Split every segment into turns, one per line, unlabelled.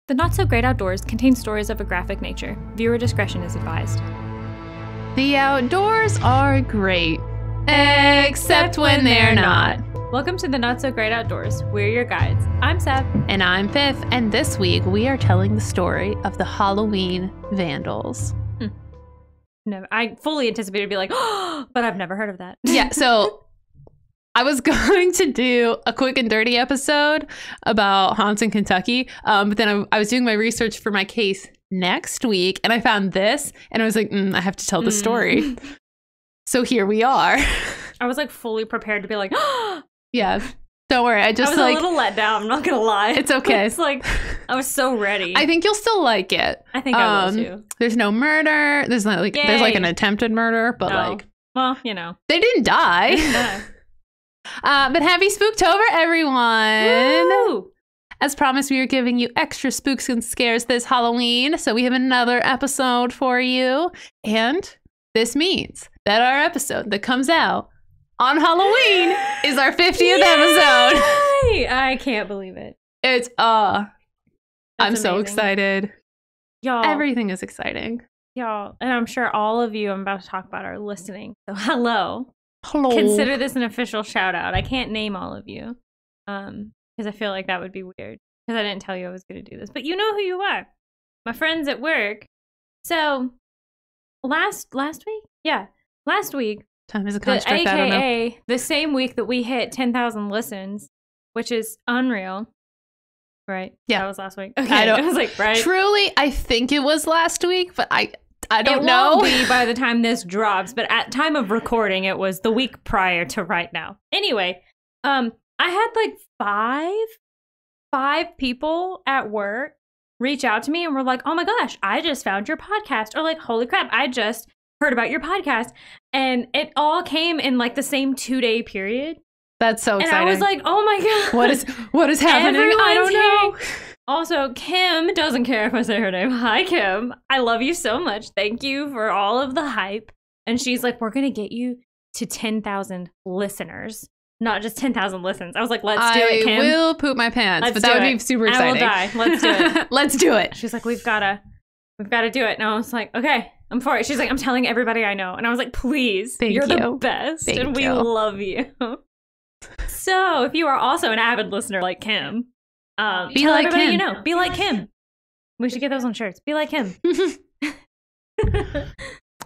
The Not So Great Outdoors contains stories of a graphic nature. Viewer discretion is advised.
The outdoors are great, except when they're not.
Welcome to the Not So Great Outdoors. We're your guides. I'm Seb.
And I'm Piff, and this week we are telling the story of the Halloween Vandals.
No, I fully anticipated to be like, oh, but I've never heard of that.
Yeah, so I was going to do a quick and dirty episode about haunts in Kentucky, but then I was doing my research for my case next week, and I found this, and I was like, I have to tell the story. So here we are.
I was like fully prepared to be like, oh.
Yeah, don't worry. I was
a little let down, I'm not gonna lie.
It's okay.
It's like, I was so ready.
I think you'll still like it.
I think I will too.
There's no murder. There's not like there's like an attempted murder, but like,
well, you know,
they didn't die. But happy Spooktober, everyone!
Woo!
As promised, we are giving you extra spooks and scares this Halloween, so we have another episode for you. And this means that our episode that comes out on Halloween is our 50th episode.
I can't believe it.
It's I'm so excited.
Y'all.
Everything is exciting.
Y'all, and I'm sure all of you I'm about to talk about are listening. So hello.
Hello.
Consider this an official shout out. I can't name all of you because I feel like that would be weird because I didn't tell you I was going to do this. But you know who you are. My friends at work. So last week? Yeah. Last week.
Time is a construct. I don't know.
AKA the same week that we hit 10,000 listens, which is unreal. Right?
Yeah.
That was last week. Okay. I was like, right?
Truly, I think it was last week, but I don't know.
It won't be by the time this drops, but at time of recording, it was the week prior to right now. Anyway, I had like five people at work reach out to me and were like, oh my gosh, I just found your podcast. Or like, holy crap, I just heard about your podcast. And it all came in like the same 2-day period.
That's so exciting.
And I was like, oh my God.
What is happening? I don't know.
Also, Kim doesn't care if I say her name. Hi, Kim. I love you so much. Thank you for all of the hype. And she's like, we're going to get you to 10,000 listeners, not just 10,000 listens. I was like, let's do it, Kim.
I will poop my pants, but that would be super exciting.
I will die. Let's do it.
Let's do it.
She's like, we've got to do it. And I was like, okay, I'm for it. She's like, I'm telling everybody I know. And I was like, please, you're the best. And we love you. So if you are also an avid listener like Kim,
be like Kim.
You know. Be like Kim. We should get those on shirts. Be like Kim.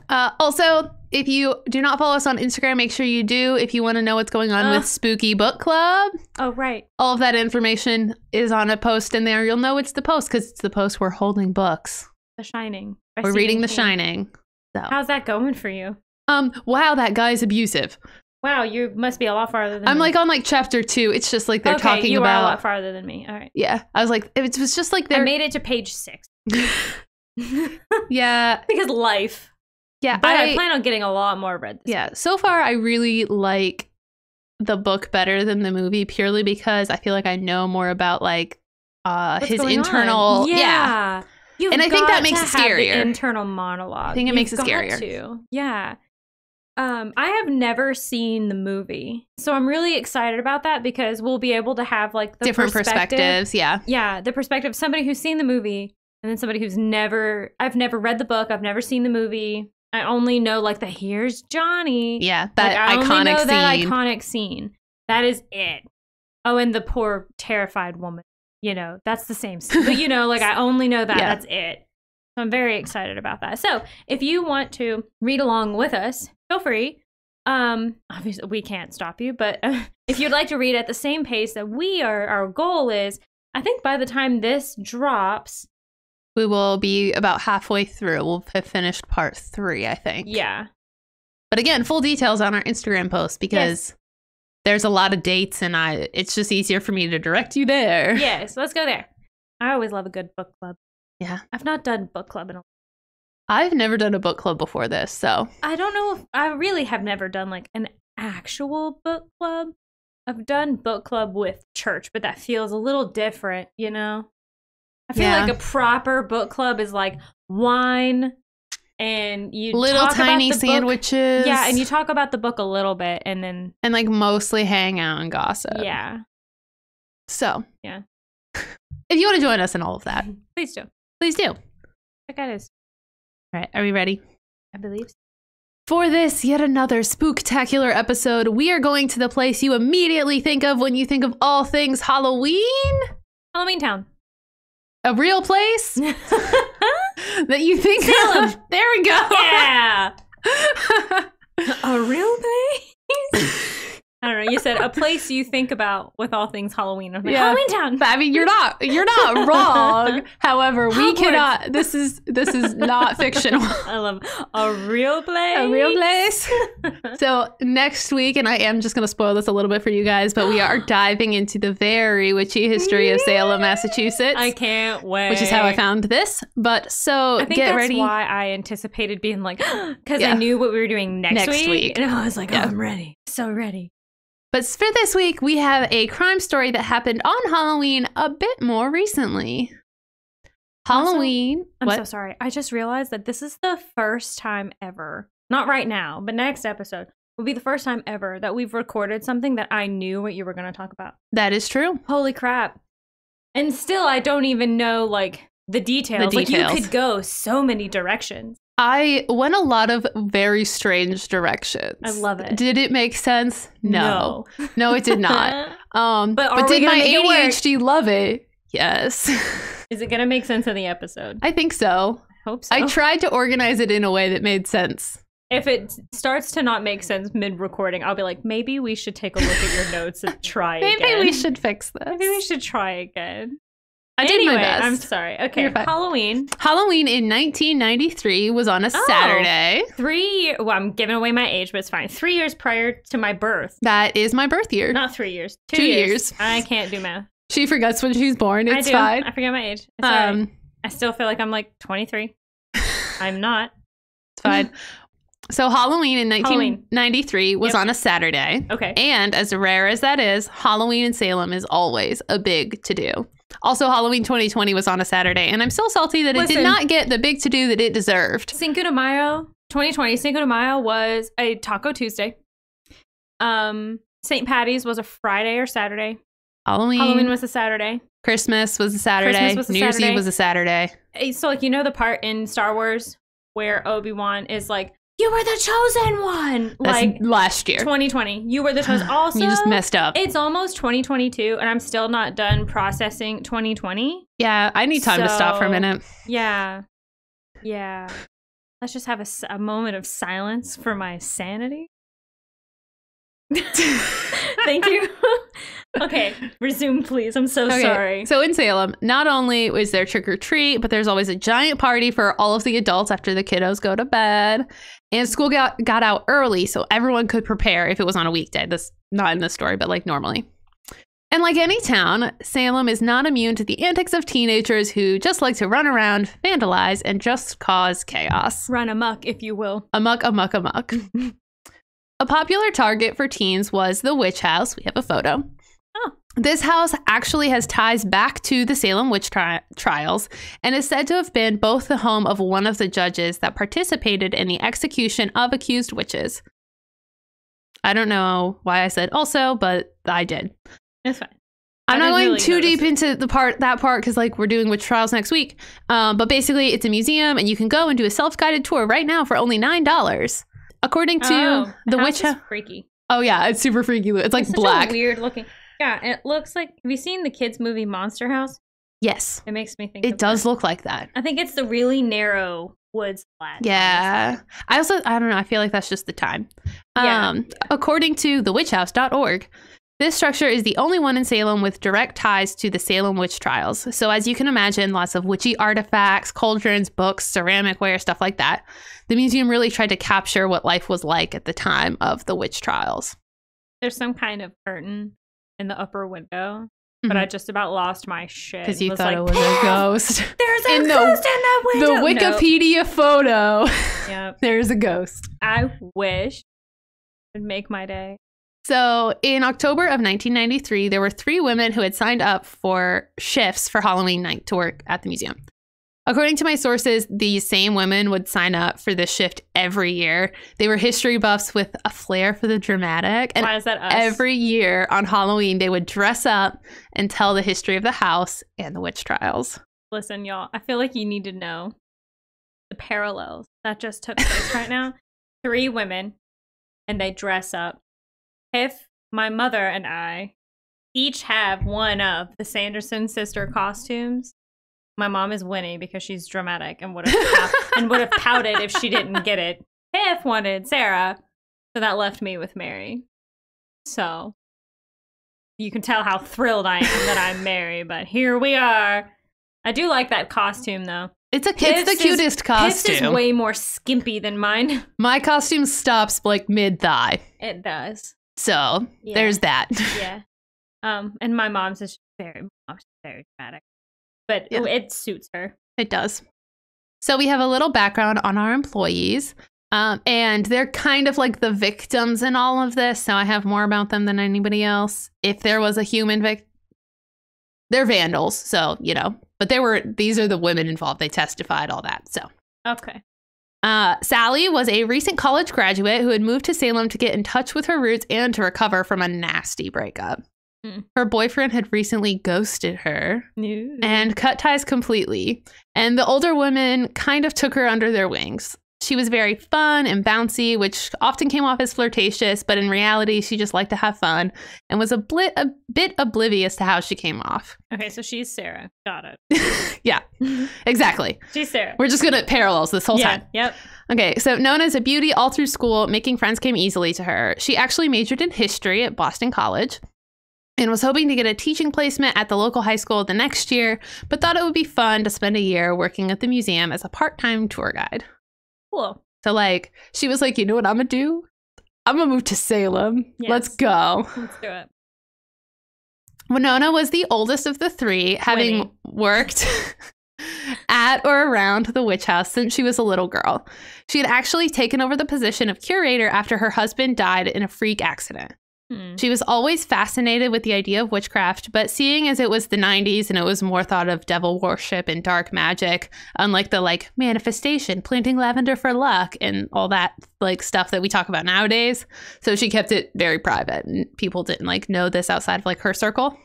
Also, if you do not follow us on Instagram, make sure you do. If you want to know what's going on with Spooky Book Club.
Oh, right.
All of that information is on a post in there. You'll know it's the post because it's the post we're holding books.
The Shining.
We're reading The Shining. So.
How's that going for you?
Wow, that guy's abusive.
Wow, you must be a lot farther than me.
I'm like on like chapter 2. It's just like they're talking
you
about.
You are a lot farther than me. All right.
Yeah, I was like, it was just like
I made it to page 6.
Yeah,
because life.
Yeah,
but I plan on getting a lot more read.
So far I really like the book better than the movie purely because I feel like I know more about like his internal. Yeah. And I think that makes it scarier.
The internal monologue.
I think it makes it scarier.
Yeah. I have never seen the movie, so I'm really excited about that because we'll be able to have like the
different perspectives.
Yeah, the perspective of somebody who's seen the movie and then somebody who's I've never read the book, I've never seen the movie. I only know like the here's Johnny.
Yeah, that
iconic scene. That is it. Oh, and the poor terrified woman. You know, that's the same. But you know, like I only know that. That's it. So I'm very excited about that. So if you want to read along with us, feel free. Obviously we can't stop you, but if you'd like to read at the same pace that we are, our goal is, I think by the time this drops,
we will be about halfway through. We'll have finished part 3, I think.
Yeah.
But again, full details on our Instagram post because there's a lot of dates and it's just easier for me to direct you there.
Yes, let's go there. I always love a good book club.
Yeah.
I've not done book club in a while.
I've never done a book club before this, so.
I don't know if I really have never done like an actual book club. I've done book club with church, but that feels a little different, you know? I feel like a proper book club is like wine and you
little
talk
tiny
about the
sandwiches.
Book. Yeah, and you talk about the book a little bit and then.
And like mostly hang out and gossip.
Yeah.
So.
Yeah.
if you want to join us in all of that,
Please do.
please do.
Check out his.
All right, are we ready?
I believe so.
For this yet another spooktacular episode, we are going to the place you immediately think of when you think of all things Halloween.
Halloween Town.
A real place that you think
Salem.
of. There we go.
Yeah. A real place? I don't know. You said a place you think about with all things Halloween. I'm like,
Yeah.
Halloween Town.
I mean, you're not wrong. However, we
Hogwarts.
cannot. This is not fictional.
I love a real place.
A real place. So next week, and I am just going to spoil this a little bit for you guys, but we are diving into the very witchy history of Salem, Massachusetts.
I can't wait.
Which is how I found this. But so
I think
get
that's
ready.
why I anticipated being like, because
Yeah.
I knew what we were doing next week. And I was like,
Yeah.
oh, I'm ready. So ready.
But for this week, we have a crime story that happened on Halloween a bit more recently. Halloween.
I'm so sorry. I just realized that this is the first time ever, not right now, but next episode will be the first time ever that we've recorded something that I knew what you were going to talk about.
That is true.
Holy crap. And still, I don't even know, like, the details. Like, you could go so many directions.
I went a lot of very strange directions.
I love it.
Did it make sense? No, it did not.
But
did my
make it work?
ADHD love it? Yes.
Is it going to make sense in the episode?
I think so.
I hope so.
I tried to organize it in a way that made sense.
If it starts to not make sense mid-recording, I'll be like, maybe we should take a look at your notes and try again.
Maybe we should fix this.
Maybe we should try again.
I did my
Anyway,
best.
I'm sorry. Okay,
You're fine.
Halloween
in 1993 was on a Saturday.
3 years. Well, I'm giving away my age, but it's fine. 3 years prior to my birth.
That is my birth year.
Not 3 years.
2 years.
I can't do math.
She forgets when she's born. It's
I do.
fine.
I forget my age. It's all right. I still feel like I'm like 23. I'm not.
It's fine. So Halloween in 1993 was on a Saturday.
Okay.
And as rare as that is, Halloween in Salem is always a big to-do. Also, Halloween 2020 was on a Saturday, and I'm still salty that it did not get the big to-do that it deserved.
Cinco de Mayo, 2020, Cinco de Mayo was a Taco Tuesday. St. Patty's was a Friday or Saturday. Halloween was a Saturday.
Christmas was a Saturday. New Year's Eve was a Saturday.
So, like, you know the part in Star Wars where Obi-Wan is like, you were the chosen one.
That's
like
last year.
2020. You were the chosen. Also,
you just messed up.
It's almost 2022, and I'm still not done processing 2020.
Yeah, I need time to stop for a minute.
Yeah. Let's just have a moment of silence for my sanity. Thank you. Okay, resume, please. I'm so sorry.
So in Salem, not only is there trick or treat, but there's always a giant party for all of the adults after the kiddos go to bed. And school got out early, so everyone could prepare if it was on a weekday. That's not in this story, but like normally. And like any town, Salem is not immune to the antics of teenagers who just like to run around, vandalize, and just cause chaos.
Run amok, if you will.
Amok. A popular target for teens was the witch house. We have a photo.
Oh.
This house actually has ties back to the Salem witch trials and is said to have been both the home of one of the judges that participated in the execution of accused witches. I don't know why I said also, but I did.
It's fine.
I'm not going too deep into that part because like we're doing witch trials next week. But basically it's a museum and you can go and do a self-guided tour right now for only $9. According to the witch house.
Freaky.
Oh yeah, it's super freaky. It's like
such
black.
A weird looking. Yeah, and it looks like. Have you seen the kids' movie Monster House?
Yes.
It makes me think.
It does look like that.
I think it's the really narrow woods flat.
Yeah. I don't know. I feel like that's just the time.
Yeah.
According to thewitchhouse.org, this structure is the only one in Salem with direct ties to the Salem witch trials. So as you can imagine, lots of witchy artifacts, cauldrons, books, ceramic ware, stuff like that. The museum really tried to capture what life was like at the time of the witch trials.
There's some kind of curtain in the upper window, but I just about lost my shit.
Because you thought it was a ghost.
There's a ghost in that window.
The Wikipedia photo.
Yep.
There's a ghost.
I wish it would make my day.
So in October of 1993, there were 3 women who had signed up for shifts for Halloween night to work at the museum. According to my sources, these same women would sign up for this shift every year. They were history buffs with a flair for the dramatic. And
why is that us?
every year on Halloween, they would dress up and tell the history of the house and the witch trials.
Listen, y'all, I feel like you need to know the parallels that just took place right now. 3 women, and they dress up. If my mother and I each have one of the Sanderson sister costumes, my mom is Winnie because she's dramatic and would have pouted if she didn't get it. Tiff wanted Sarah, so that left me with Mary. So you can tell how thrilled I am that I'm Mary, but here we are. I do like that costume though.
It's the cutest costume.
Piff's is way more skimpy than mine.
My costume stops like mid-thigh.
It does.
So there's that.
Yeah. And my mom's is very dramatic. But it suits her.
It does. So we have a little background on our employees. And they're kind of like the victims in all of this. So I have more about them than anybody else. If there was a human victim, they're vandals. So, you know, but these are the women involved. They testified, all that. So.
Okay.
Sally was a recent college graduate who had moved to Salem to get in touch with her roots and to recover from a nasty breakup. Her boyfriend had recently ghosted her and cut ties completely. And the older women kind of took her under their wings. She was very fun and bouncy, which often came off as flirtatious, but in reality, she just liked to have fun and was a bit oblivious to how she came off.
Okay, so she's Sarah. Got it.
Yeah, exactly.
She's Sarah.
We're just good at parallels this whole time.
Yep.
Okay, so known as a beauty all through school, making friends came easily to her. She actually majored in history at Boston College and was hoping to get a teaching placement at the local high school the next year, but thought it would be fun to spend a year working at the museum as a part-time tour guide.
Cool.
So, like, she was like, you know what I'm going to do? I'm going to move to Salem.
Yes.
Let's go.
Let's do it.
Winona was the oldest of the 3, having worked at or around the witch house since she was a little girl. She had actually taken over the position of curator after her husband died in a freak accident. She was always fascinated with the idea of witchcraft, but seeing as it was the 90s and it was more thought of devil worship and dark magic, unlike the like manifestation, planting lavender for luck and all that like stuff that we talk about nowadays. So she kept it very private and people didn't like know this outside of like her circle.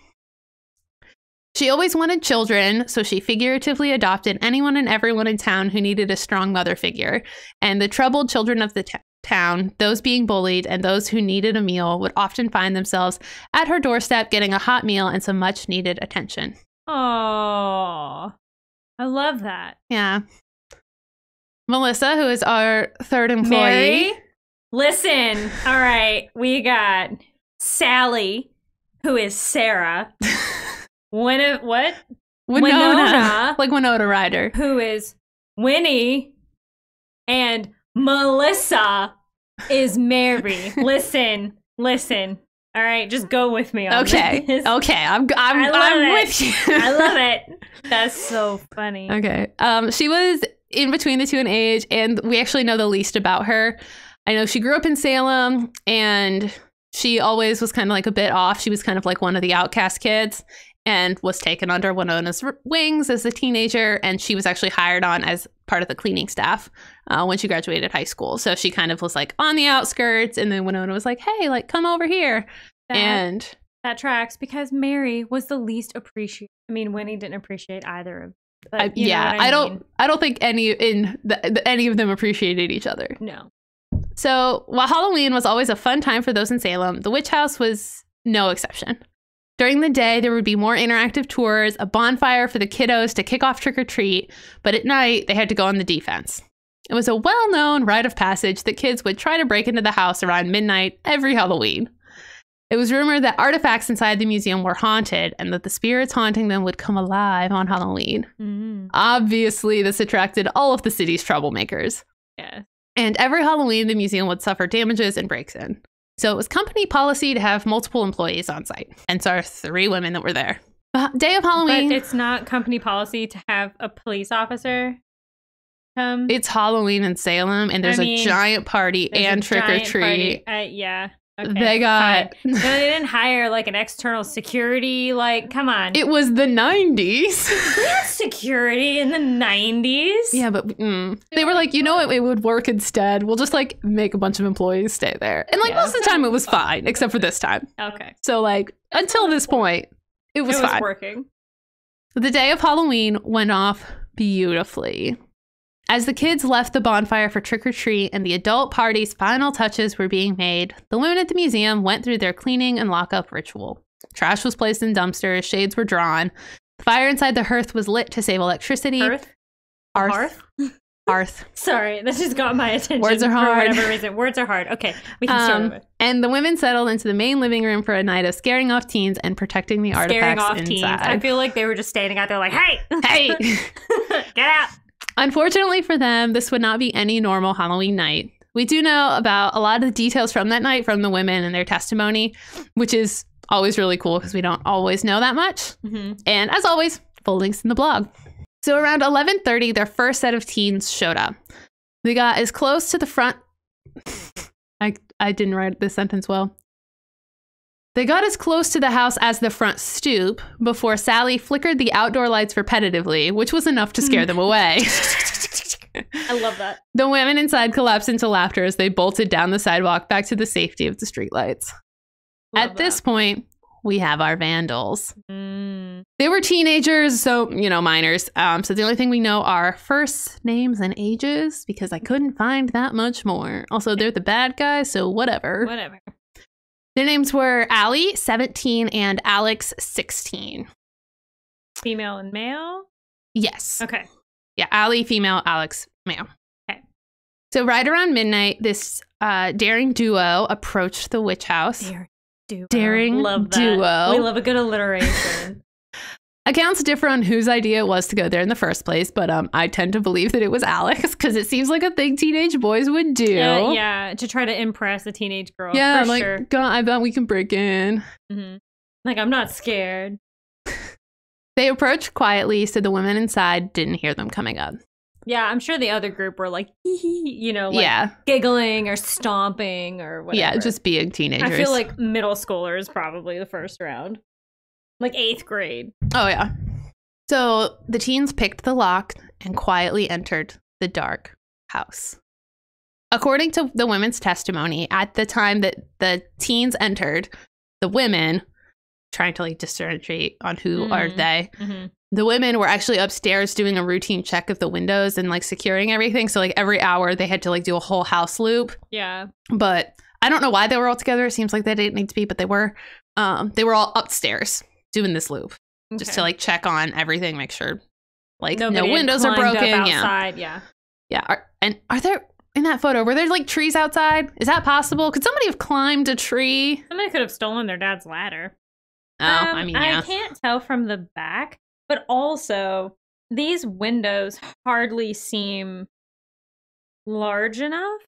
She always wanted children, so she figuratively adopted anyone and everyone in town who needed a strong mother figure. And the troubled children of the town, those being bullied and those who needed a meal, would often find themselves at her doorstep getting a hot meal and some much needed attention.
Oh, I love that.
Yeah. Melissa, who is our 3rd employee.
Mary, listen. All right. We got Sally, who is Sarah. Winona.
Like Winona Ryder.
Who is Winnie. And Melissa is Mary. Listen. All right, just go with me on this.
Okay, I'm with you.
I love it. That's so funny.
Okay. She was in between the 2 in age, and we actually know the least about her. I know she grew up in Salem, and she always was kind of like a bit off. She was kind of like one of the outcast kids and was taken under Winona's wings as a teenager. And she was actually hired on as part of the cleaning staff when she graduated high school. So she kind of was like on the outskirts. And then Winona was like, hey, like, come over here.
That tracks because Mary was the least appreciated. I mean, Winnie didn't appreciate either of them.
I don't think any of them appreciated each other.
No.
So while Halloween was always a fun time for those in Salem, the witch house was no exception. During the day, there would be more interactive tours, a bonfire for the kiddos to kick off trick-or-treat, but at night, they had to go on the defense. It was a well-known rite of passage that kids would try to break into the house around midnight every Halloween. It was rumored that artifacts inside the museum were haunted and that the spirits haunting them would come alive on Halloween. Obviously, this attracted all of the city's troublemakers.
Yeah. And
every Halloween, the museum would suffer damages and breaks in. So it was company policy to have multiple employees on site. And so our 3 women that were there. The day of Halloween.
But it's not company policy to have a police officer come.
It's Halloween in Salem, and there's a giant party and trick or treat.
Yeah. Okay,
they got...
No, they didn't hire like an external security. Like, come on.
It was the 90s.
We had security in the 90s.
Yeah, but they were like, you know what? It would work instead. We'll just like make a bunch of employees stay there. And like most of the time it was fine, except for this time.
Okay.
So like until this point, it was fine.
Working.
The day of Halloween went off beautifully. As the kids left the bonfire for trick-or-treat and the adult party's final touches were being made, the women at the museum went through their cleaning and lockup ritual. Trash was placed in dumpsters, shades were drawn. The fire inside the hearth was lit to save electricity. Hearth. Sorry,
that just got my attention.
Words are hard.
For whatever reason. Words are hard. Okay, we can start with.
And the women settled into the main living room for a night of scaring off teens and protecting the artifacts inside. Teens.
I feel like they were just standing out there like, hey!
Hey!
Get out!
Unfortunately for them, this would not be any normal Halloween night. We do know about a lot of the details from that night from the women and their testimony, which is always really cool because we don't always know that much. Mm-hmm. And as always, full links in the blog. So around 11:30, their first set of teens showed up. They got as close to the front... I didn't write this sentence well. They got as close to the house as the front stoop before Sally flickered the outdoor lights repetitively, which was enough to scare them away.
I love that.
The women inside collapsed into laughter as they bolted down the sidewalk back to the safety of the streetlights. At this point, we have our vandals. They were teenagers, so, minors. So the only thing we know are first names and ages, because I couldn't find that much more. Also, they're the bad guys, so whatever. Their names were Allie, 17, and Alex, 16.
Female and male?
Yes.
Okay.
Yeah, Allie, female, Alex, male.
Okay.
So right around midnight, this daring duo approached the witch house. Daring
love that.
duo.
We love a good alliteration.
Accounts differ on whose idea it was to go there in the first place, but I tend to believe that it was Alex because it seems like a thing teenage boys would do.
Yeah, to try to impress a teenage girl.
Yeah,
for
like,
sure.
God, I bet we can break in.
Mm-hmm. Like, I'm not scared.
They approached quietly, so the women inside didn't hear them coming up.
Yeah, I'm sure the other group were like, giggling or stomping or whatever.
Yeah, just being teenagers.
I feel like middle schoolers probably the first round. Like 8th grade.
Oh, yeah. So the teens picked the lock and quietly entered the dark house. According to the women's testimony, at the time that the teens entered, the women, trying to like differentiate on who are they, the women were actually upstairs doing a routine check of the windows and like securing everything. So like every hour they had to like do a whole house loop.
Yeah.
But I don't know why they were all together. It seems like they didn't need to be, but they were all upstairs doing this loop just to like check on everything, make sure like no windows are broken.
Outside. Yeah.
Are there in that photo, were there like trees outside? Is that possible? Could somebody have climbed a tree?
Somebody could have stolen their dad's ladder.
Oh, I mean, yeah.
I can't tell from the back, but also these windows hardly seem large enough.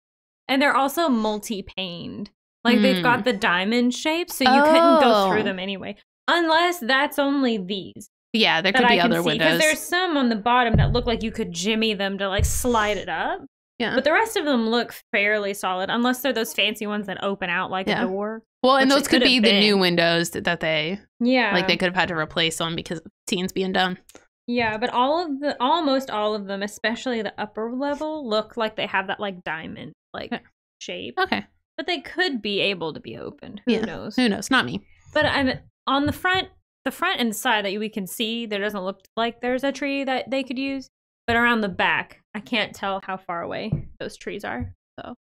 And they're also multi-paned. Like they've got the diamond shape, so you couldn't go through them anyway. Unless that's only these.
Yeah, there could be other windows.
Because there's some on the bottom that look like you could jimmy them to like slide it up.
Yeah.
But the rest of them look fairly solid, unless they're those fancy ones that open out like a door.
Well, and those could be the new windows that they...
Yeah.
Like they could have had to replace them because of teens being done.
Yeah, but almost all of them, especially the upper level, look like they have that like diamond like shape.
Okay.
But they could be able to be opened. Who knows?
Who knows? Not me.
But on the front and the side that we can see, there doesn't look like there's a tree that they could use. But around the back, I can't tell how far away those trees are. So,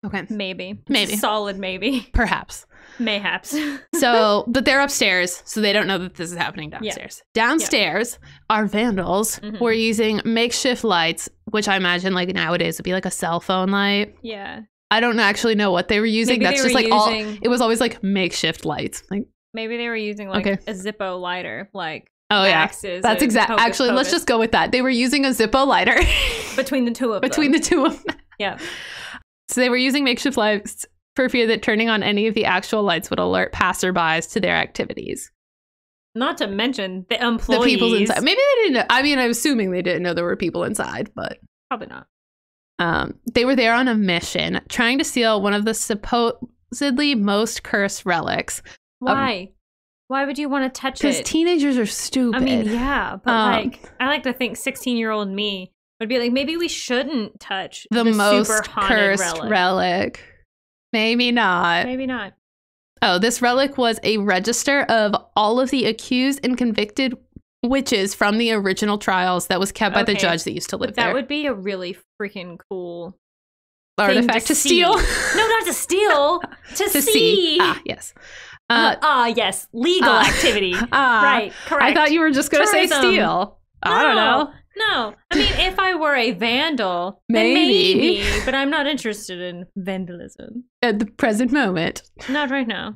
okay,
maybe,
solid,
maybe,
perhaps,
mayhaps.
So, but they're upstairs, so they don't know that this is happening downstairs. Yeah. Downstairs, our vandals were using makeshift lights, which I imagine like nowadays would be like a cell phone light.
Yeah.
I don't actually know what they were using.
Maybe
that's just like it was always like makeshift lights. Like
maybe they were using like a Zippo lighter, like.
Oh yeah, that's exactly. Actually, let's just go with that. They were using a Zippo lighter
between the two of them.
Between the two of them.
Yeah.
So they were using makeshift lights for fear that turning on any of the actual lights would alert passerbys to their activities.
Not to mention the employees.
The people inside. Maybe they didn't know. I mean, I'm assuming they didn't know there were people inside, but
probably not.
They were there on a mission, trying to steal one of the supposedly most cursed relics.
Why? Why would you want to touch it?
Because teenagers are stupid.
I mean, yeah, but I like to think 16-year-old me would be like, maybe we shouldn't touch
the most
super
cursed relic. Maybe not.
Maybe not.
Oh, this relic was a register of all of the accused and convicted witches from the original trials that was kept by the judge that used to live there.
That would be a really freaking cool
artifact to steal.
No, not to steal. To see.
Yes.
Yes. Legal activity. Right. Correct.
I thought you were just going to say steal.
No,
I don't know.
No. I mean, if I were a vandal,
maybe.
But I'm not interested in vandalism.
At the present moment.
Not right now.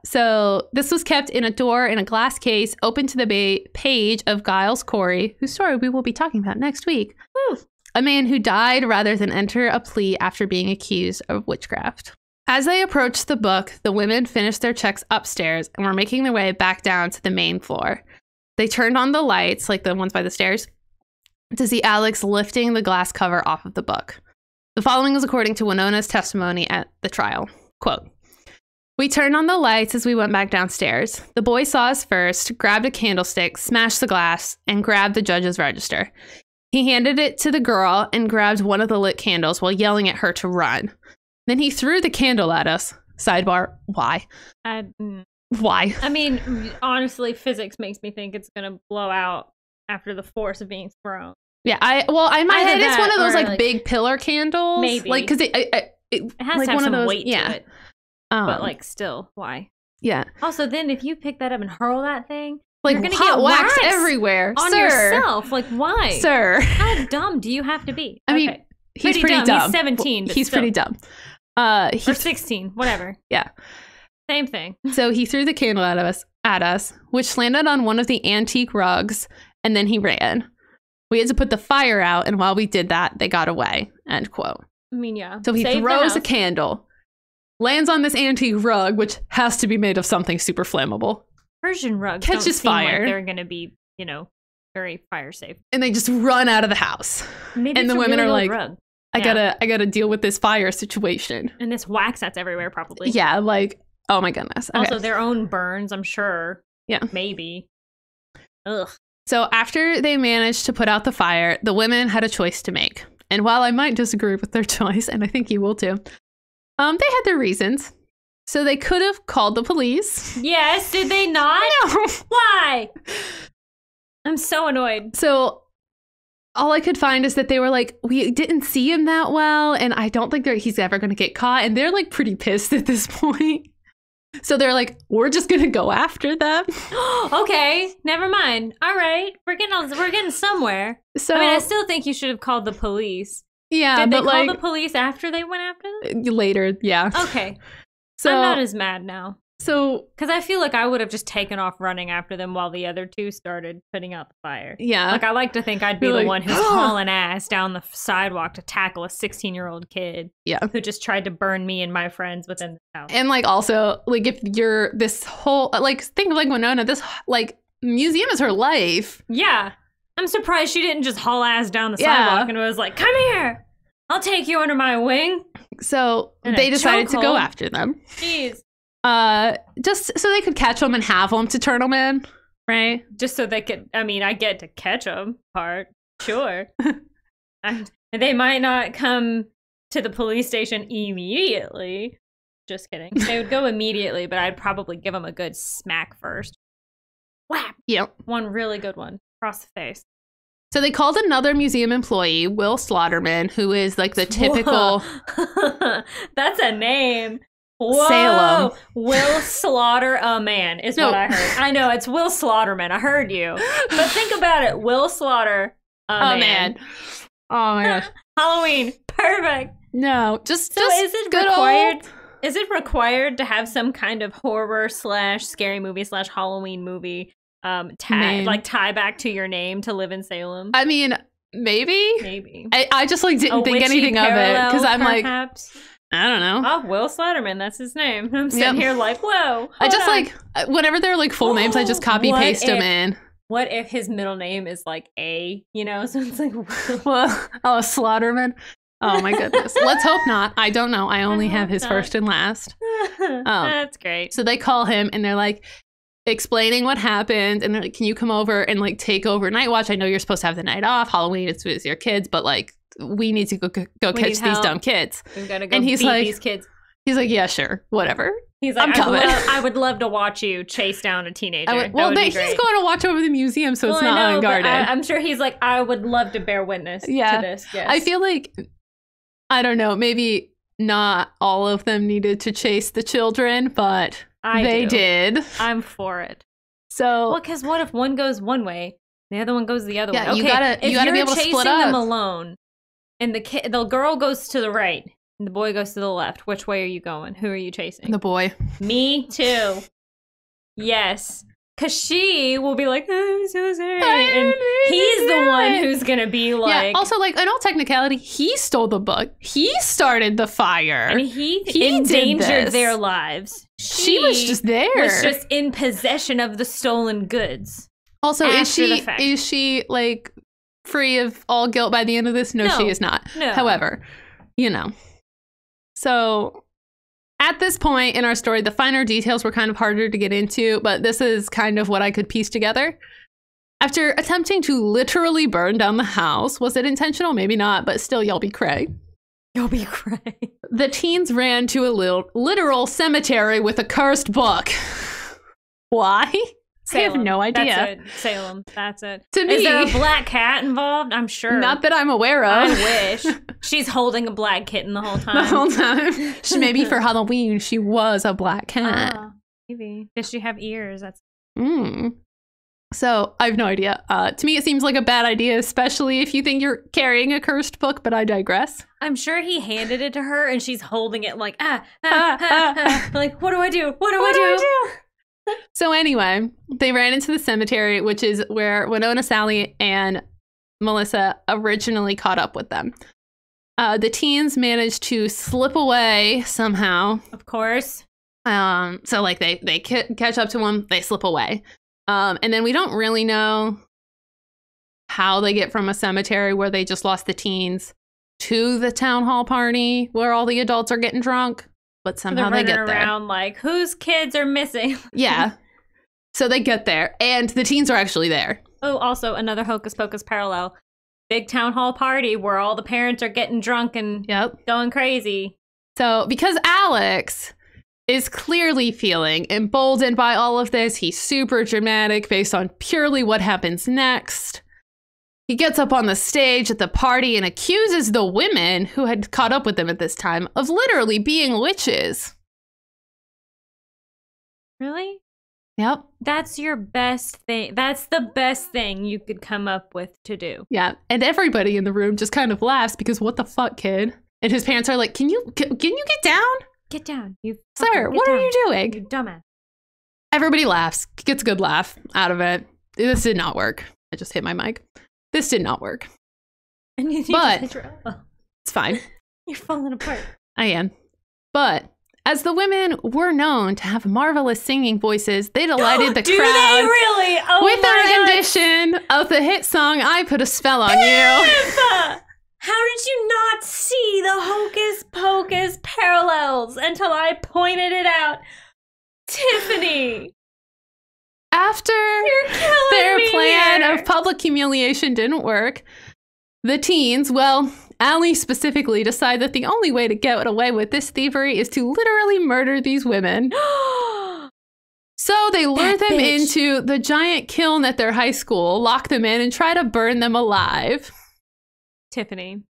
So this was kept in a door in a glass case open to the page of Giles Corey, whose story we will be talking about next week.
Woo.
A man who died rather than enter a plea after being accused of witchcraft. As they approached the book, the women finished their checks upstairs and were making their way back down to the main floor. They turned on the lights, like the ones by the stairs, to see Alex lifting the glass cover off of the book. The following is according to Winona's testimony at the trial. Quote, "We turned on the lights as we went back downstairs. The boy saw us first, grabbed a candlestick, smashed the glass, and grabbed the judge's register. He handed it to the girl and grabbed one of the lit candles while yelling at her to run. Then he threw the candle at us. Sidebar, why? Why?
I mean, honestly, physics makes me think it's going to blow out after the force of being thrown.
Yeah, in my head, it's one of those like big pillar candles.
Maybe.
Like, because it
has
like
to have
one
some
of those,
weight to it. But like, still, why?
Yeah.
Also, then if you pick that up and hurl that thing,
like
you're gonna
hot
get
wax everywhere
on yourself. Like, why?
Sir.
How dumb do you have to be?
I mean, he's pretty dumb.
He's 17.
He's
still.
pretty dumb.
Or 16, whatever.
Yeah.
Same thing.
So he threw the candle at us, which landed on one of the antique rugs, and then he ran. We had to put the fire out, and while we did that, they got away. End quote.
I mean, yeah.
So he throws a candle, lands on this antique rug, which has to be made of something super flammable.
Persian rugs
catches
don't seem
fire.
Like they're going to be, very fire safe.
And they just run out of the house.
Maybe
and
it's
the women
really
are like,
rug.
I gotta deal with this fire situation.
And this wax that's everywhere, probably.
Yeah, like, oh my goodness. Okay.
Also, their own burns, I'm sure.
Yeah.
Maybe. Ugh.
So after they managed to put out the fire, the women had a choice to make. And while I might disagree with their choice, and I think you will too, they had their reasons. So they could have called the police.
Yes, did they not?
No.
Why? I'm so annoyed.
So all I could find is that they were like, we didn't see him that well, and I don't think he's ever going to get caught. And they're like pretty pissed at this point. So they're like, we're just going to go after them.
Okay, never mind. All right, we're getting somewhere.
So
I mean, I still think you should have called the police.
Yeah,
did they
but
call the police after they went after them?
Later, yeah.
Okay.
So
I'm not as mad now.
So,
because I feel like I would have just taken off running after them while the other two started putting out the fire.
Yeah.
Like, I like to think I'd be the one who's hauling ass down the sidewalk to tackle a 16-year-old kid.
Yeah.
Who just tried to burn me and my friends within the house.
And, like, also, like, if you're this whole, like, think of, like, Winona, this, like, museum is her life.
Yeah. I'm surprised she didn't just haul ass down the sidewalk and was like, come here. I'll take you under my wing.
So, they decided to go after them.
Jeez.
Just so they could catch them and have them to turn them in, right?
Just so they could, I mean, I get to catch them part, sure. They might not come to the police station immediately. Just kidding. They would go immediately, but I'd probably give them a good smack first. Whap!
Yep.
One really good one across the face.
So they called another museum employee, Will Slaughterman, who is like the typical...
That's a name. Whoa.
Salem.
Will Slaughter a man is what I heard. I know, it's Will Slaughterman. I heard you. But think about it. Will Slaughter a man.
Oh my gosh.
Halloween. Perfect.
No,
is it required to have some kind of horror / scary movie / Halloween movie tie back to your name to live in Salem?
I mean, maybe. I just like didn't think anything of it because I'm perhaps? Like, I don't know.
Oh, Will Slaughterman, that's his name. I'm sitting here like, whoa.
I just like, whenever they're like full names, I just copy paste them in.
What if his middle name is like A, So it's like,
Slaughterman. Oh my goodness. Let's hope not. I don't know. I only have his first and last.
That's great.
So they call him and they're like explaining what happened. And they're like, can you come over and like take over night watch? I know you're supposed to have the night off. Halloween, it's with your kids, but like we need to go catch these dumb kids.
We've got to go beat these kids.
He's like, yeah, sure, whatever.
He's like, I would love to watch you chase down a teenager.
He's going to watch over the museum, so it's not unguarded.
I'm sure he's like, I would love to bear witness to this. Yes.
I feel like, I don't know, maybe not all of them needed to chase the children, but they did.
I'm for it.
So,
well, because what if one goes one way, the other one goes the other way? Okay,
you gotta be able to split up.
Chasing them alone, and the girl goes to the right. And the boy goes to the left. Which way are you going? Who are you chasing?
The boy.
Me too. Yes. Because she will be like, I'm so sorry. And he's the one who's going to be like...
Yeah, also, like, in all technicality, he stole the book. He started the fire.
And he endangered their lives.
She was just there.
Was just in possession of the stolen goods.
Also, is she, like, free of all guilt by the end of this? No, she is not.
No.
However, you know... So at this point in our story, the finer details were kind of harder to get into, but this is kind of what I could piece together. After attempting to literally burn down the house, was it intentional? Maybe not, but still, y'all be cray.
Y'all be cray.
The teens ran to a literal cemetery with a cursed book. Why?
Salem.
I have no idea.
That's it. Salem. That's it.
To me,
is there a black cat involved? I'm sure.
Not that I'm aware of.
I wish. She's holding a black kitten the whole time.
The whole time. Maybe for Halloween, she was a black cat.
Maybe. Does she have ears? That's.
So I have no idea. To me, it seems like a bad idea, especially if you think you're carrying a cursed book, but I digress.
I'm sure he handed it to her and she's holding it like, like, what do I do? What do I do?
So anyway, they ran into the cemetery, which is where Winona, Sally, and Melissa originally caught up with them. The teens managed to slip away somehow.
Of course.
So like they catch up to them, they slip away. And then we don't really know how they get from a cemetery where they just lost the teens to the town hall party where all the adults are getting drunk. But somehow they get there.
Around like, whose kids are missing?
Yeah. So they get there, and the teens are actually there.
Oh, also another Hocus Pocus parallel. Big town hall party where all the parents are getting drunk and going crazy.
So because Alex is clearly feeling emboldened by all of this, he's super dramatic based on purely what happens next. He gets up on the stage at the party and accuses the women who had caught up with him at this time of literally being witches.
Really?
Yep.
That's your best thing. That's the best thing you could come up with to do.
Yeah. And everybody in the room just kind of laughs because what the fuck, kid? And his parents are like, can you get down?
Get down.
Sir, what are you doing?
You dumbass.
Everybody laughs. Gets a good laugh out of it. This did not work. I just hit my mic. This did not work.
And
but it's fine.
You're falling apart.
I am. But as the women were known to have marvelous singing voices, they delighted the crowd.
Do they really? Oh
with their rendition of the hit song, I Put a Spell on You.
How did you not see the Hocus Pocus parallels until I pointed it out? Tiffany.
After their plan of public humiliation didn't work, the teens, well, Allie specifically, decide that the only way to get away with this thievery is to literally murder these women. So they lure them into the giant kiln at their high school, lock them in, and try to burn them alive.
Tiffany,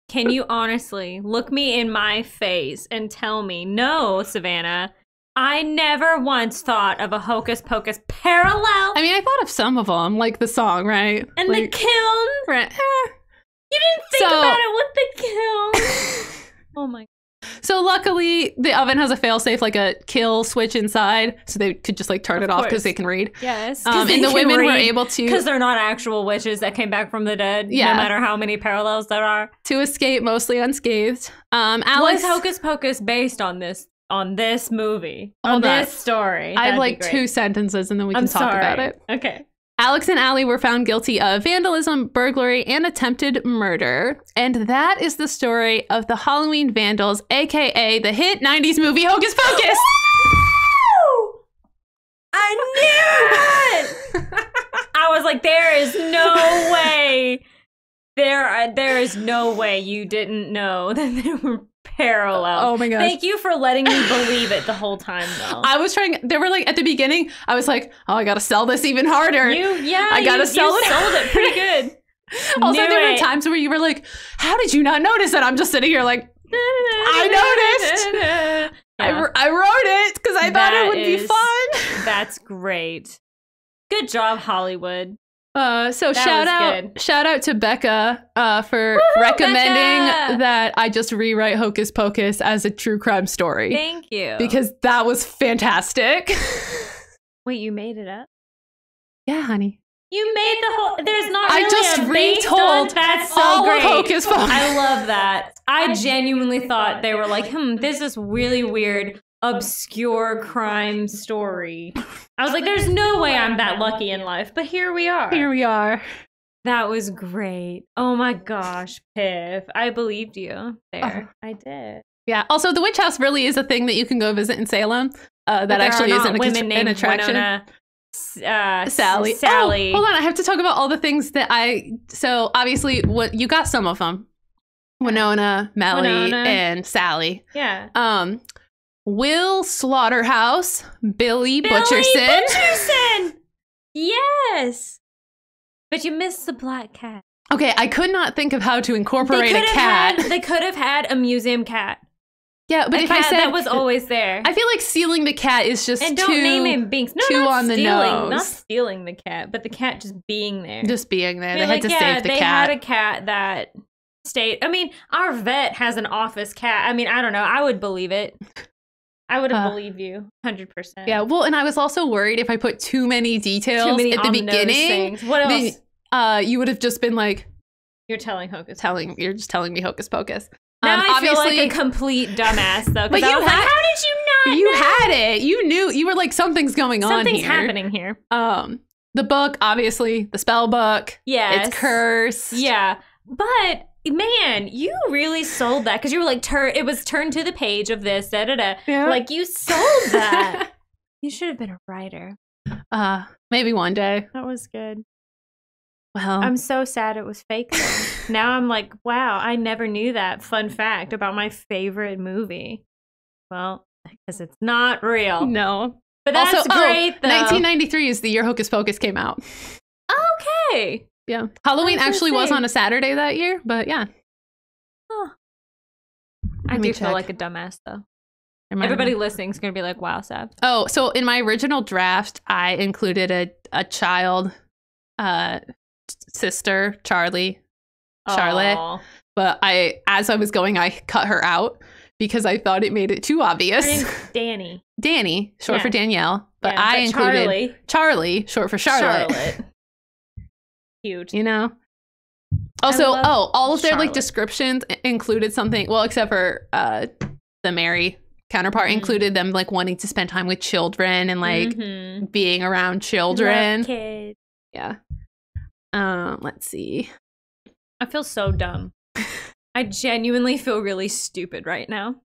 can you honestly look me in my face and tell me, no, Savannah, I never once thought of a Hocus Pocus parallel?
I mean, I thought of some of them, like the song, right?
And
like,
the kiln?
Right.
You didn't think about it with the kiln? Oh my God.
So luckily, the oven has a failsafe, like a kill switch inside, so they could just like turn it off because they can read.
Yes.
And the women were able to...
Because they're not actual witches that came back from the dead, no matter how many parallels there are.
To escape mostly unscathed.
Was Hocus Pocus based on this movie? On this story?
I have like 2 sentences and then we can talk about it.
Okay.
Alex and Allie were found guilty of vandalism, burglary, and attempted murder. And that is the story of the Halloween Vandals, aka the hit 90s movie Hocus Pocus.
I knew it! I was like, there is no way. There is no way you didn't know that they were parallel.
Oh my gosh.
Thank you for letting me believe it the whole time, though.
I was trying, they were like, at the beginning, I was like, oh, I gotta sell this even harder. I gotta sell it.
You sold it pretty good.
Also, there were times where you were like, how did you not notice that? I'm just sitting here like, I noticed. Yeah. I wrote it because I thought it would be fun.
That's great. Good job, Hollywood.
So shout out to Becca for recommending that I just rewrite Hocus Pocus as a true crime story.
Thank you.
Because that was fantastic.
Wait, you made it up?
Yeah, honey.
You made the whole. There's not really
I just retold
that's so
all
great.
Of Hocus Pocus.
I love that. I genuinely thought they were like, this is really weird, obscure crime story. I was like, there's no way I'm that lucky in life, but here we are.
Here we are.
That was great. Oh my gosh, Piff. I believed you there. I did.
Yeah. Also, the witch house really is a thing that you can go visit in Salem. That actually isn't an attraction.
Winona,
Sally. Oh, hold on. I have to talk about all the things that so obviously what you got some of them. Winona, Melly, and Sally.
Yeah.
Will Slaughterhouse, Billy Butcherson.
Yes. But you missed the black cat.
Okay, I could not think of how to incorporate a cat.
They could have had a museum cat.
Yeah, but if I said
that was always there.
I feel like stealing the cat is just
and don't name him Binks. No,
too on the nose.
Not stealing the cat, but the cat just being there.
Just being there. They had to save the cat.
They had a cat that stayed. I mean, our vet has an office cat. I mean, I don't know. I would believe it. I would have believed you 100%. Yeah,
well, and I was also worried if I put too many details at the beginning.
What else?
Then, you would have just been like,
you're telling Hocus.
You're just telling me Hocus Pocus.
Now I feel like a complete dumbass, though. But how did you not
You had it. You knew. You were like, something's going on here.
Something's happening here.
The book, obviously, the spell book.
Yes.
It's cursed.
Yeah. But, man, you really sold that. Because you were like, it was turned to the page of this, da-da-da. Yeah. Like, you sold that. You should have been a writer.
Maybe one day.
That was good.
Well,
I'm so sad it was fake, though. Now I'm like, wow, I never knew that fun fact about my favorite movie. Well, because it's not real.
No.
But that's also, great, though.
1993 is the year Hocus Pocus came out.
Okay.
Yeah. Halloween actually was on a Saturday that year, but yeah.
Huh. I do feel like a dumbass, though. Everybody listening is going to be like, wow, Sab.
Oh, so in my original draft, I included a child sister, Charlotte. But as I was going, I cut her out because I thought it made it too obvious.
Her name's Danny.
Danny, short for Danielle. But I included Charlie, short for Charlotte.
Cute.
You know? Also, all of their like descriptions included something, well, except for the Mary counterpart included them like wanting to spend time with children and like being around children.
Love kids.
Yeah. Let's see.
I feel so dumb. I genuinely feel really stupid right now.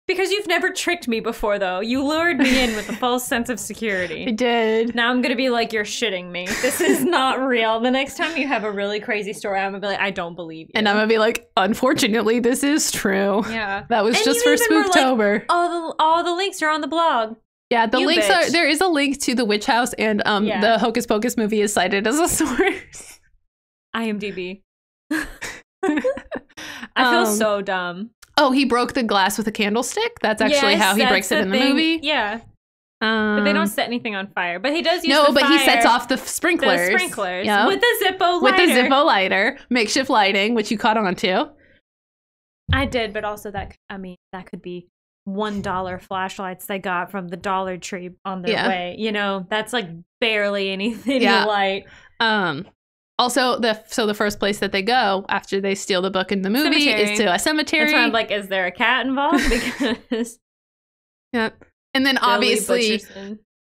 Because you've never tricked me before, though. You lured me in with a false sense of security.
I did.
Now I'm going to be like, you're shitting me. This is not real. The next time you have a really crazy story, I'm going to be like, I don't believe you.
And I'm going to be like, unfortunately, this is true.
Yeah.
That was just for Spooktober.
Like, all the links are on the blog.
Yeah, the links are, there is a link to the witch house and the Hocus Pocus movie is cited as a source.
IMDb. I feel so dumb.
Oh, he broke the glass with a candlestick? That's actually how he breaks it in the movie?
Yeah. But they don't set anything on fire. But he does use the fire.
No, but he sets off the sprinklers.
The sprinklers. Yep. With the Zippo lighter.
With the Zippo lighter. Makeshift lighting, which you caught on to.
I did, but also that could be $1 flashlights they got from the Dollar Tree on their way. You know, that's like barely anything to light.
Also, the first place that they go after they steal the book in the movie is to a cemetery.
That's why I'm like, is there a cat involved? Because
and then obviously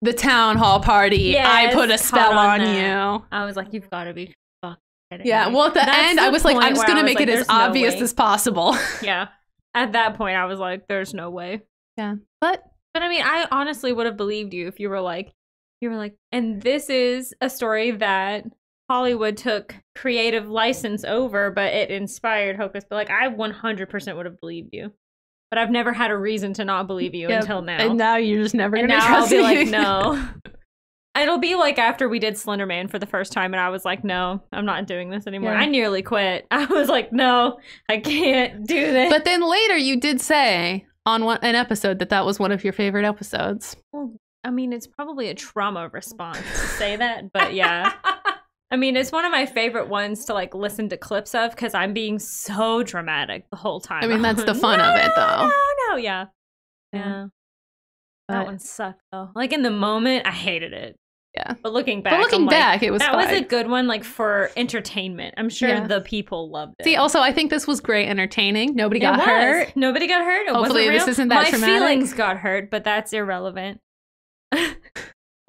the town hall party.
Yes,
I put a spell on
that.
you.
I was like, you've got to be fucking kidding me.
Well, at the end, I was like, I'm just going to make it as obvious as possible.
Yeah. At that point, I was like, there's no way.
Yeah. But
I mean, I honestly would have believed you if you were like, and this is a story that Hollywood took creative license over, but it inspired Hocus. But like, I 100% would have believed you. But I've never had a reason to not believe you until now.
And now you're just never going to
I'll
trust
be
me.
like, no. It'll be like after we did Slender Man for the first time, and I was like, no, I'm not doing this anymore.
Yeah.
I nearly quit. I was like, no, I can't do this.
But then later you did say on an episode that was one of your favorite episodes.
Well, I mean, it's probably a trauma response to say that, but yeah. I mean, it's one of my favorite ones to like listen to clips of because I'm being so dramatic the whole time.
I mean, that's the fun of it, though.
No, yeah. That one sucked though. Like in the moment, I hated it.
Yeah.
But looking back,
it was
that
fine.
was a good one, like for entertainment. I'm sure the people loved it.
See, also, I think this was great entertaining. Nobody got hurt.
Nobody got hurt.
Hopefully, this isn't that traumatic.
My feelings got hurt, but that's irrelevant.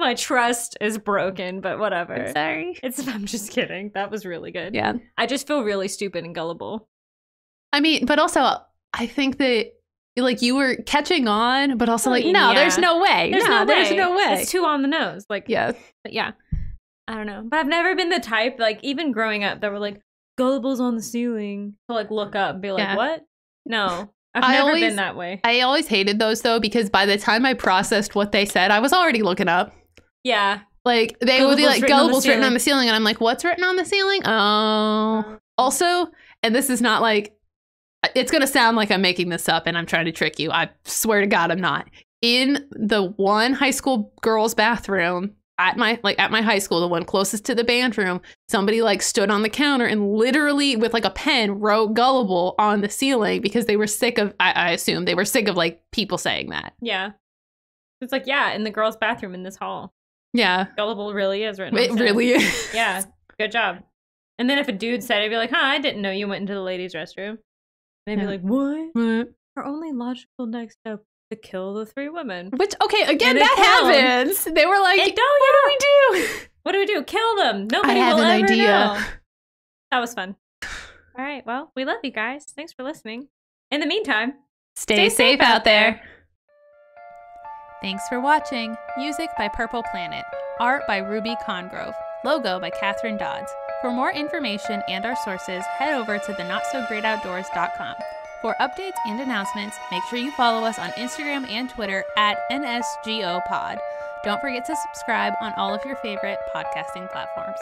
My trust is broken, but whatever.
I'm sorry.
I'm just kidding. That was really good.
Yeah.
I just feel really stupid and gullible.
I mean, but also, I think that like you were catching on, but also like, no, there's no way. There's no way.
It's too on the nose. Like,
yeah.
But yeah. I don't know. But I've never been the type, like, even growing up, that were like, gullibles on the ceiling to like look up and be like, what? No. I've never been that way.
I always hated those though, because by the time I processed what they said, I was already looking up.
Yeah.
Like they would be like, gullibles written on the ceiling. And I'm like, what's written on the ceiling? Oh. Also, and this is not like, it's going to sound like I'm making this up and I'm trying to trick you. I swear to God, I'm not. In the one high school girls' bathroom at my high school, the one closest to the band room, somebody like stood on the counter and literally with like a pen wrote gullible on the ceiling because they were sick of, I assume they were sick of like people saying that.
Yeah. It's like, yeah, in the girls' bathroom in this hall.
Yeah.
Gullible really is written.
It really is.
Yeah. Good job. And then if a dude said it, he'd be like, I didn't know you went into the ladies' restroom. They'd be like, what? Our only logical next step is to kill the 3 women.
Which, okay, again, that happens. They were like, what do we do?
What do we do? Kill them. Nobody will ever know. That was fun. All right. Well, we love you guys. Thanks for listening. In the meantime,
stay safe out there.
Thanks for watching. Music by Purple Planet. Art by Ruby Congrove. Logo by Catherine Dodds. For more information and our sources, head over to notsogreatoutdoors.com. For updates and announcements, make sure you follow us on Instagram and Twitter at NSGOPod. Don't forget to subscribe on all of your favorite podcasting platforms.